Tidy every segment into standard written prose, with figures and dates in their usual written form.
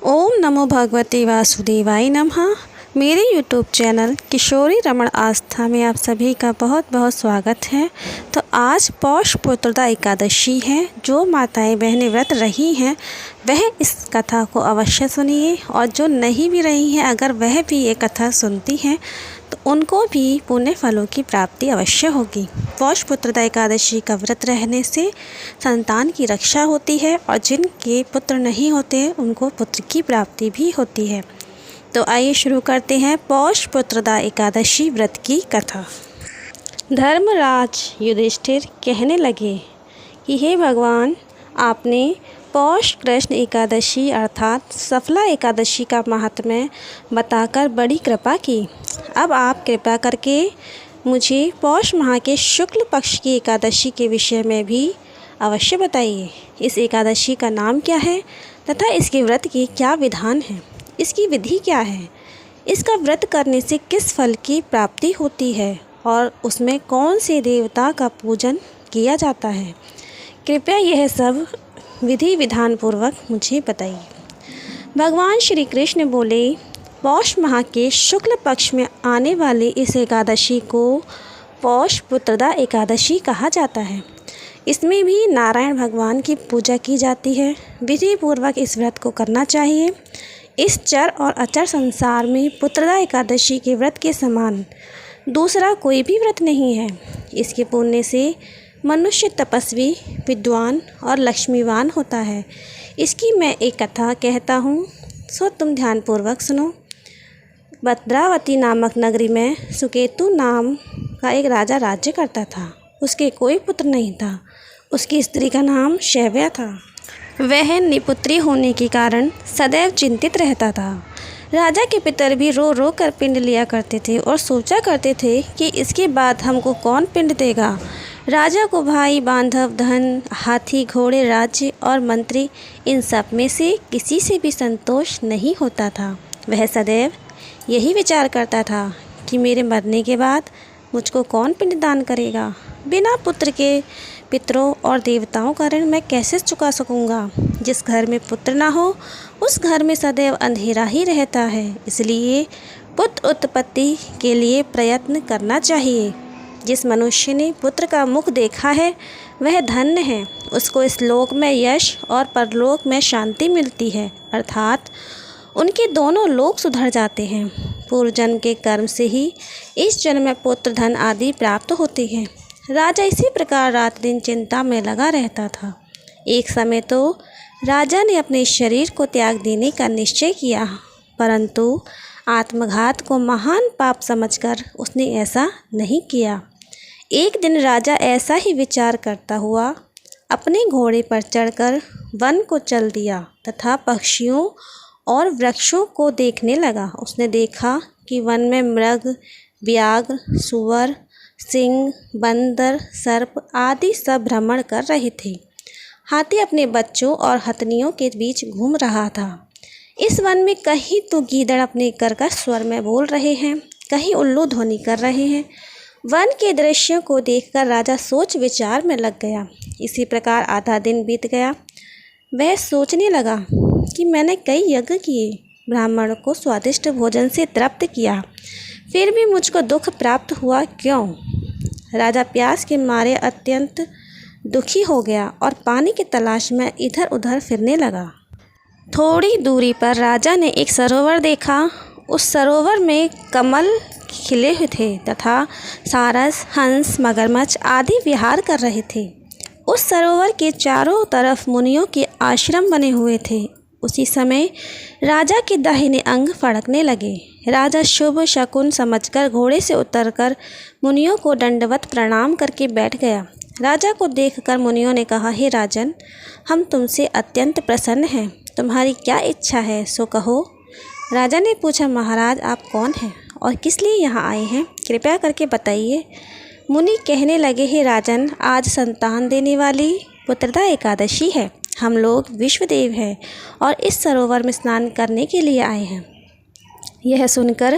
ओम नमो भगवते वासुदेवाय नमः। मेरे यूट्यूब चैनल किशोरी रमण आस्था में आप सभी का बहुत बहुत स्वागत है। तो आज पौष पुत्रदा एकादशी है। जो माताएं बहनें व्रत रही हैं वह इस कथा को अवश्य सुनिए, और जो नहीं भी रही हैं अगर वह भी ये कथा सुनती हैं तो उनको भी पुण्य फलों की प्राप्ति अवश्य होगी। पौष पुत्रदा एकादशी का व्रत रहने से संतान की रक्षा होती है, और जिनके पुत्र नहीं होते उनको पुत्र की प्राप्ति भी होती है। तो आइए शुरू करते हैं पौष पुत्रदा एकादशी व्रत की कथा। धर्मराज युधिष्ठिर कहने लगे कि हे भगवान, आपने पौष कृष्ण एकादशी अर्थात सफला एकादशी का महात्म्य बताकर बड़ी कृपा की। अब आप कृपा करके मुझे पौष माह के शुक्ल पक्ष की एकादशी के विषय में भी अवश्य बताइए। इस एकादशी का नाम क्या है तथा इसके व्रत के क्या विधान हैं, इसकी विधि क्या है, इसका व्रत करने से किस फल की प्राप्ति होती है, और उसमें कौन से देवता का पूजन किया जाता है। कृपया यह सब विधि विधान पूर्वक मुझे बताइए। भगवान श्री कृष्ण बोले, पौष माह के शुक्ल पक्ष में आने वाली इस एकादशी को पौष पुत्रदा एकादशी कहा जाता है। इसमें भी नारायण भगवान की पूजा की जाती है। विधि पूर्वक इस व्रत को करना चाहिए। इस चर और अचर संसार में पुत्रदा एकादशी के व्रत के समान दूसरा कोई भी व्रत नहीं है। इसके पुण्य से मनुष्य तपस्वी, विद्वान और लक्ष्मीवान होता है। इसकी मैं एक कथा कहता हूँ, सो तुम ध्यानपूर्वक सुनो। भद्रावती नामक नगरी में सुकेतु नाम का एक राजा राज्य करता था। उसके कोई पुत्र नहीं था। उसकी स्त्री का नाम शैव्या था। वह निपुत्री होने के कारण सदैव चिंतित रहता था। राजा के पितर भी रो रो कर पिंड लिया करते थे और सोचा करते थे कि इसके बाद हमको कौन पिंड देगा। राजा को भाई, बांधव, धन, हाथी, घोड़े, राज्य और मंत्री, इन सब में से किसी से भी संतोष नहीं होता था। वह सदैव यही विचार करता था कि मेरे मरने के बाद मुझको कौन पिंडदान करेगा। बिना पुत्र के पितरों और देवताओं का ऋण मैं कैसे चुका सकूंगा। जिस घर में पुत्र ना हो उस घर में सदैव अंधेरा ही रहता है। इसलिए पुत्र उत्पत्ति के लिए प्रयत्न करना चाहिए। जिस मनुष्य ने पुत्र का मुख देखा है वह धन्य है। उसको इस लोक में यश और परलोक में शांति मिलती है, अर्थात उनके दोनों लोक सुधर जाते हैं। पूर्व जन्म के कर्म से ही इस जन्म में पुत्र, धन आदि प्राप्त होते हैं। राजा इसी प्रकार रात दिन चिंता में लगा रहता था। एक समय तो राजा ने अपने शरीर को त्याग देने का निश्चय किया, परंतु आत्मघात को महान पाप समझकर उसने ऐसा नहीं किया। एक दिन राजा ऐसा ही विचार करता हुआ अपने घोड़े पर चढ़कर वन को चल दिया तथा पक्षियों और वृक्षों को देखने लगा। उसने देखा कि वन में मृग, व्याघ्र, सूअर, सिंह, बंदर, सर्प आदि सब भ्रमण कर रहे थे। हाथी अपने बच्चों और हथनियों के बीच घूम रहा था। इस वन में कहीं तो गीदड़ अपने कर्कश स्वर में बोल रहे हैं, कहीं उल्लू ध्वनि कर रहे हैं। वन के दृश्यों को देखकर राजा सोच विचार में लग गया। इसी प्रकार आधा दिन बीत गया। वह सोचने लगा कि मैंने कई यज्ञ किए, ब्राह्मणों को स्वादिष्ट भोजन से तृप्त किया, फिर भी मुझको दुख प्राप्त हुआ क्यों। राजा प्यास के मारे अत्यंत दुखी हो गया और पानी की तलाश में इधर उधर फिरने लगा। थोड़ी दूरी पर राजा ने एक सरोवर देखा। उस सरोवर में कमल खिले हुए थे तथा सारस, हंस, मगरमच्छ आदि विहार कर रहे थे। उस सरोवर के चारों तरफ मुनियों के आश्रम बने हुए थे। उसी समय राजा के दाहिने अंग फड़कने लगे। राजा शुभ शकुन समझकर घोड़े से उतरकर मुनियों को दंडवत प्रणाम करके बैठ गया। राजा को देखकर मुनियों ने कहा, हे राजन, हम तुमसे अत्यंत प्रसन्न हैं। तुम्हारी क्या इच्छा है सो कहो। राजा ने पूछा, महाराज आप कौन हैं और किस लिए यहाँ आए हैं, कृपया करके बताइए। मुनि कहने लगे, हे राजन, आज संतान देने वाली पुत्रदा एकादशी है। हम लोग विश्वदेव हैं और इस सरोवर में स्नान करने के लिए आए हैं। यह सुनकर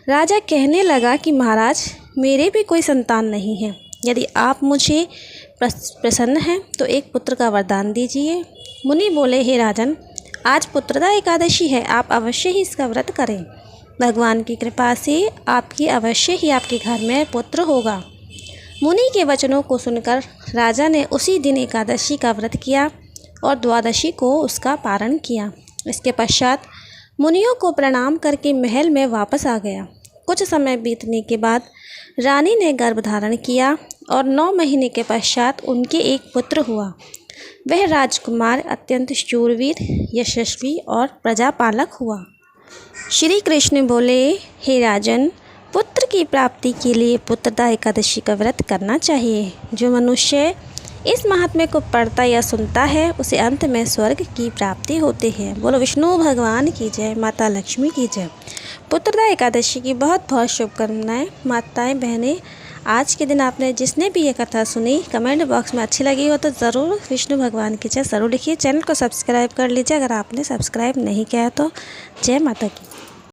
राजा कहने लगा कि महाराज, मेरे भी कोई संतान नहीं है। यदि आप मुझे प्रसन्न हैं तो एक पुत्र का वरदान दीजिए। मुनि बोले, हे राजन, आज पुत्रदा एकादशी है, आप अवश्य ही इसका व्रत करें। भगवान की कृपा से आपकी अवश्य ही आपके घर में पुत्र होगा। मुनि के वचनों को सुनकर राजा ने उसी दिन एकादशी का व्रत किया और द्वादशी को उसका पारण किया। इसके पश्चात मुनियों को प्रणाम करके महल में वापस आ गया। कुछ समय बीतने के बाद रानी ने गर्भ धारण किया और 9 महीने के पश्चात उनके एक पुत्र हुआ। वह राजकुमार अत्यंत शूरवीर, यशस्वी और प्रजापालक हुआ। श्री कृष्ण बोले, हे राजन, पुत्र की प्राप्ति के लिए पुत्रदा एकादशी का व्रत करना चाहिए। जो मनुष्य इस महात्म्य को पढ़ता या सुनता है उसे अंत में स्वर्ग की प्राप्ति होती है। बोलो विष्णु भगवान की जय, माता लक्ष्मी की जय। पुत्रदा एकादशी की बहुत बहुत शुभकामनाएं। माताएं, बहनें, आज के दिन आपने जिसने भी ये कथा सुनी, कमेंट बॉक्स में अच्छी लगी हो तो ज़रूर विष्णु भगवान की जय ज़रूर लिखिए। चैनल को सब्सक्राइब कर लीजिए अगर आपने सब्सक्राइब नहीं किया तो। जय माता की।